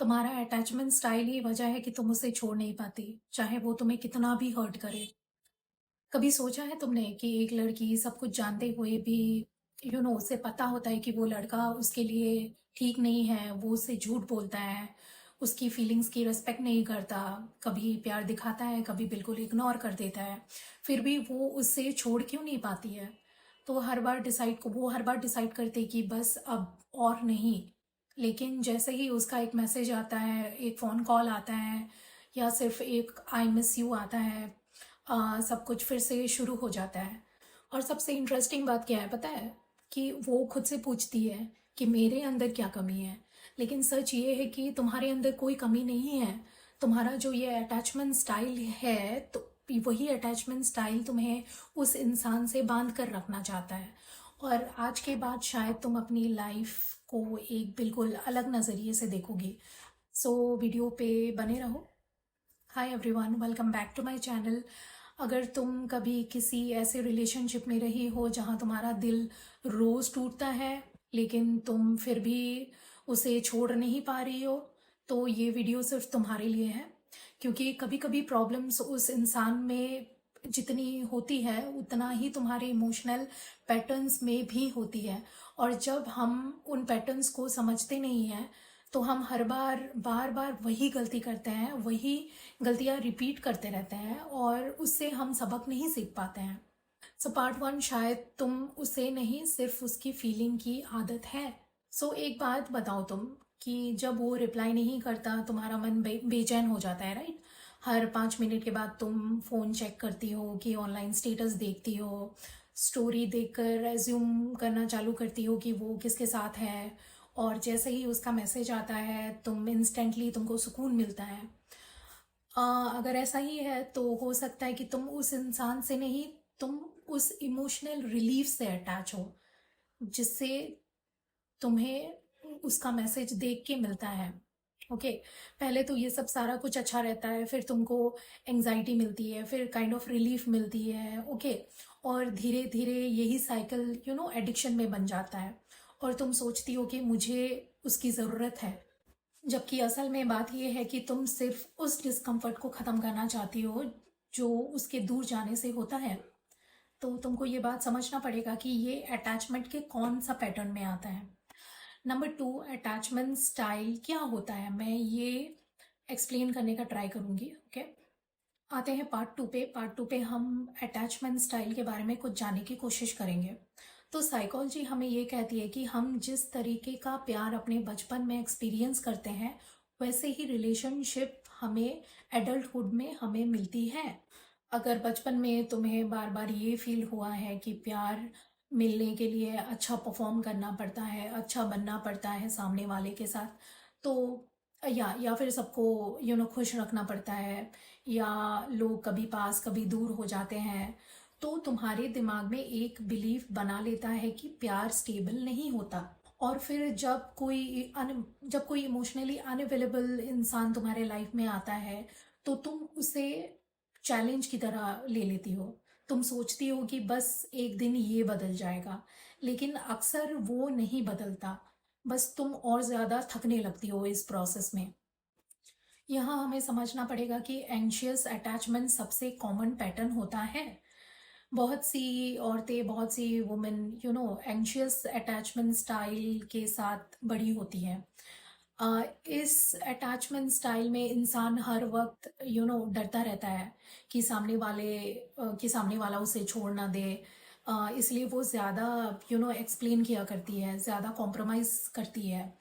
तुम्हारा attachment style ही वजह है कि तुम उसे छोड़ नहीं पाती, चाहे वो तुम्हें कितना भी हर्ट करे। कभी सोचा है तुमने कि एक लड़की सब कुछ जानते हुए भी उसे पता होता है कि वो लड़का उसके लिए ठीक नहीं है, वो उससे झूठ बोलता है, उसकी फीलिंग्स की रिस्पेक्ट नहीं करता, कभी प्यार दिखाता है, कभी बिल्कुल इग्नोर कर देता है, फिर भी वो उससे छोड़ क्यों नहीं पाती है? तो हर बार डिसाइड करते कि बस अब और नहीं। लेकिन जैसे ही उसका एक मैसेज आता है, एक फ़ोन कॉल आता है, या सिर्फ एक आई मिस यू आता है, सब कुछ फिर से शुरू हो जाता है। और सबसे इंटरेस्टिंग बात क्या है पता है? कि वो खुद से पूछती है कि मेरे अंदर क्या कमी है। लेकिन सच ये है कि तुम्हारे अंदर कोई कमी नहीं है। तुम्हारा जो ये अटैचमेंट स्टाइल है, तो वही अटैचमेंट स्टाइल तुम्हें उस इंसान से बांध कर रखना चाहता है। और आज के बाद शायद तुम अपनी लाइफ को एक बिल्कुल अलग नज़रिए से देखोगी। सो वीडियो पे बने रहो। Hi everyone, welcome back to my channel. अगर तुम कभी किसी ऐसे रिलेशनशिप में रही हो जहां तुम्हारा दिल रोज़ टूटता है, लेकिन तुम फिर भी उसे छोड़ नहीं पा रही हो, तो ये वीडियो सिर्फ तुम्हारे लिए है। क्योंकि कभी कभी प्रॉब्लम्स उस इंसान में जितनी होती है उतना ही तुम्हारे इमोशनल पैटर्न्स में भी होती है। और जब हम उन पैटर्न्स को समझते नहीं हैं, तो हम हर बार बार वही गलती करते हैं, वही गलतियाँ रिपीट करते रहते हैं, और उससे हम सबक नहीं सीख पाते हैं। सो पार्ट वन, शायद तुम उसे नहीं, सिर्फ उसकी फीलिंग की आदत है। सो एक बात बताओ तुम, कि जब वो रिप्लाई नहीं करता तुम्हारा मन बेचैन हो जाता है, राइट? हर 5 मिनट के बाद तुम फ़ोन चेक करती हो, कि ऑनलाइन स्टेटस देखती हो, स्टोरी देखकर एज्यूम करना चालू करती हो कि वो किसके साथ है। और जैसे ही उसका मैसेज आता है, इंस्टेंटली तुमको सुकून मिलता है। अगर ऐसा ही है तो हो सकता है कि तुम उस इंसान से नहीं, तुम उस इमोशनल रिलीफ से अटैच हो, जिससे तुम्हें उसका मैसेज देख के मिलता है। ओके। पहले तो ये सब सारा कुछ अच्छा रहता है, फिर तुमको एंजाइटी मिलती है, फिर काइंड ऑफ रिलीफ मिलती है। ओके। और धीरे धीरे यही साइकिल एडिक्शन में बन जाता है, और तुम सोचती हो कि मुझे उसकी ज़रूरत है। जबकि असल में बात यह है कि तुम सिर्फ उस डिस्कम्फर्ट को ख़त्म करना चाहती हो जो उसके दूर जाने से होता है। तो तुमको ये बात समझना पड़ेगा कि ये अटैचमेंट के कौन सा पैटर्न में आता है। नंबर टू, अटैचमेंट स्टाइल क्या होता है, मैं ये एक्सप्लेन करने का ट्राई करूँगी। ओके। आते हैं पार्ट टू पे हम अटैचमेंट स्टाइल के बारे में कुछ जानने की कोशिश करेंगे। तो साइकोलॉजी हमें ये कहती है कि हम जिस तरीके का प्यार अपने बचपन में एक्सपीरियंस करते हैं, वैसे ही रिलेशनशिप हमें एडल्टहुड में हमें मिलती है। अगर बचपन में तुम्हें बार बार ये फील हुआ है कि प्यार मिलने के लिए अच्छा परफॉर्म करना पड़ता है, अच्छा बनना पड़ता है सामने वाले के साथ, तो या फिर सबको खुश रखना पड़ता है, या लोग कभी पास कभी दूर हो जाते हैं, तो तुम्हारे दिमाग में एक बिलीफ बना लेता है कि प्यार स्टेबल नहीं होता। और फिर जब कोई इमोशनली अनअवेलेबल इंसान तुम्हारे लाइफ में आता है, तो तुम उसे चैलेंज की तरह ले लेती हो। तुम सोचती हो कि बस एक दिन ये बदल जाएगा, लेकिन अक्सर वो नहीं बदलता। बस तुम और ज़्यादा थकने लगती हो इस प्रोसेस में। यहाँ हमें समझना पड़ेगा कि एंशियस अटैचमेंट सबसे कॉमन पैटर्न होता है। बहुत सी औरतें, बहुत सी वुमेन एंशियस अटैचमेंट स्टाइल के साथ बड़ी होती हैं। इस अटैचमेंट स्टाइल में इंसान हर वक्त डरता रहता है कि सामने वाला उसे छोड़ ना दे। इसलिए वो ज़्यादा एक्सप्लेन किया करती है, ज़्यादा कॉम्प्रोमाइज़ करती है।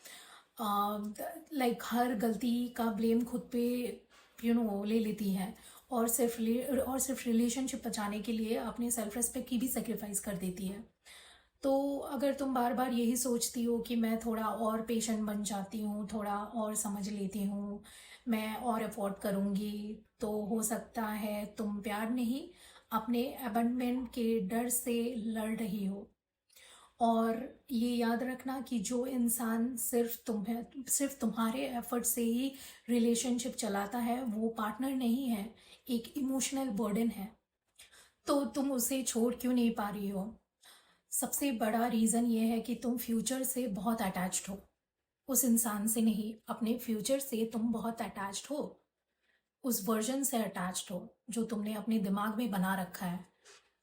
लाइक हर गलती का ब्लेम खुद पे ले लेती है, और सिर्फ रिलेशनशिप बचाने के लिए अपने सेल्फ रिस्पेक्ट की भी सेक्रीफाइस कर देती है। तो अगर तुम बार बार यही सोचती हो कि मैं थोड़ा और पेशेंट बन जाती हूँ, थोड़ा और समझ लेती हूँ, मैं और अफोर्ड करूँगी, तो हो सकता है तुम प्यार नहीं, अपने अबंडमेंट के डर से लड़ रही हो। और ये याद रखना कि जो इंसान सिर्फ तुम्हारे एफर्ट से ही रिलेशनशिप चलाता है, वो पार्टनर नहीं है, एक इमोशनल बर्डन है। तो तुम उसे छोड़ क्यों नहीं पा रही हो? सबसे बड़ा रीज़न ये है कि तुम फ्यूचर से बहुत अटैच्ड हो। उस इंसान से नहीं, अपने फ्यूचर से तुम बहुत अटैच्ड हो, उस वर्जन से अटैच्ड हो जो तुमने अपने दिमाग में बना रखा है।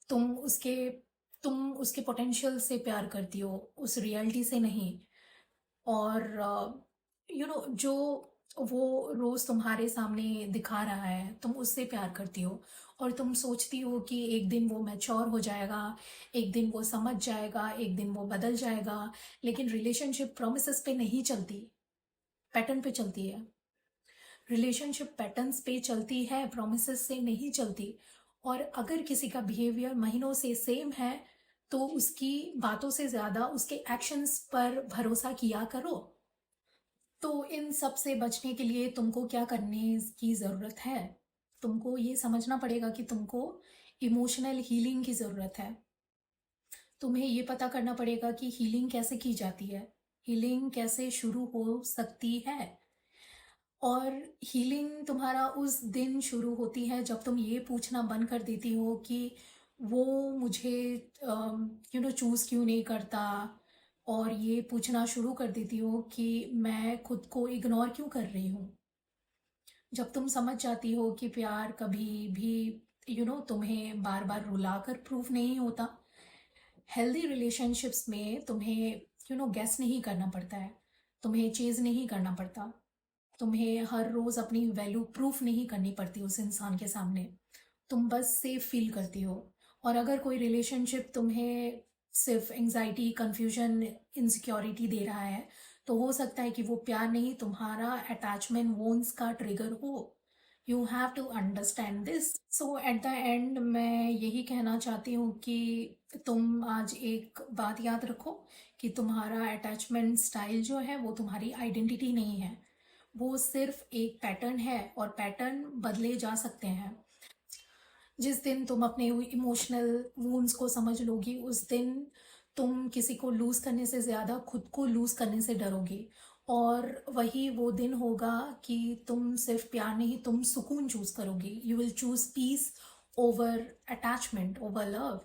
तुम उसके तुम उसके पोटेंशियल से प्यार करती हो, उस रियलिटी से नहीं। और जो वो रोज तुम्हारे सामने दिखा रहा है, तुम उससे प्यार करती हो। और तुम सोचती हो कि एक दिन वो मैच्योर हो जाएगा, एक दिन वो समझ जाएगा, एक दिन वो बदल जाएगा। लेकिन रिलेशनशिप प्रोमिसेस पे नहीं चलती, पैटर्न पे चलती है। रिलेशनशिप पैटर्न्स पे चलती है, प्रोमिसेस से नहीं चलती। और अगर किसी का बिहेवियर महीनों से सेम है, तो उसकी बातों से ज़्यादा उसके एक्शंस पर भरोसा किया करो। तो इन सब से बचने के लिए तुमको क्या करने की ज़रूरत है? तुमको ये समझना पड़ेगा कि तुमको इमोशनल हीलिंग की ज़रूरत है। तुम्हें ये पता करना पड़ेगा कि हीलिंग कैसे की जाती है, हीलिंग कैसे शुरू हो सकती है। और हीलिंग तुम्हारा उस दिन शुरू होती है जब तुम ये पूछना बंद कर देती हो कि वो मुझे चूज़ क्यों नहीं करता। और ये पूछना शुरू कर देती हो कि मैं खुद को इग्नोर क्यों कर रही हूँ। जब तुम समझ जाती हो कि प्यार कभी भी तुम्हें बार बार रुलाकर प्रूफ नहीं होता। हेल्दी रिलेशनशिप्स में तुम्हें गेस नहीं करना पड़ता है, तुम्हें चेज नहीं करना पड़ता, तुम्हें हर रोज अपनी वैल्यू प्रूफ नहीं करनी पड़ती उस इंसान के सामने। तुम बस सेफ फील करती हो। और अगर कोई रिलेशनशिप तुम्हें सिर्फ एंजाइटी, कंफ्यूजन, इनसिक्योरिटी दे रहा है, तो हो सकता है कि वो प्यार नहीं, तुम्हारा अटैचमेंट वोन्स का ट्रिगर हो। You have to understand this. So at the end मैं यही कहना चाहती हूँ कि तुम आज एक बात याद रखो कि तुम्हारा अटैचमेंट स्टाइल जो है वो तुम्हारी आइडेंटिटी नहीं है। वो सिर्फ एक पैटर्न है, और पैटर्न बदले जा सकते हैं। जिस दिन तुम अपने इमोशनल वूंड्स को समझ लोगी, उस दिन तुम किसी को लूज करने से ज्यादा खुद को लूज करने से डरोगी। और वही वो दिन होगा कि तुम सिर्फ प्यार नहीं, तुम सुकून चूज करोगी। You will choose peace over attachment, over love.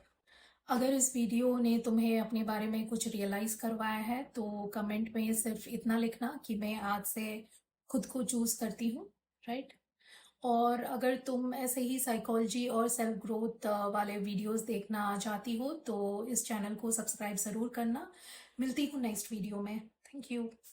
अगर इस वीडियो ने तुम्हें अपने बारे में कुछ रियलाइज करवाया है, तो कमेंट में सिर्फ इतना लिखना कि मैं आज से खुद को चूज करती हूँ, राइट। और अगर तुम ऐसे ही साइकोलॉजी और सेल्फ ग्रोथ वाले वीडियोस देखना चाहती हो, तो इस चैनल को सब्सक्राइब ज़रूर करना। मिलती हूँ नेक्स्ट वीडियो में। Thank you.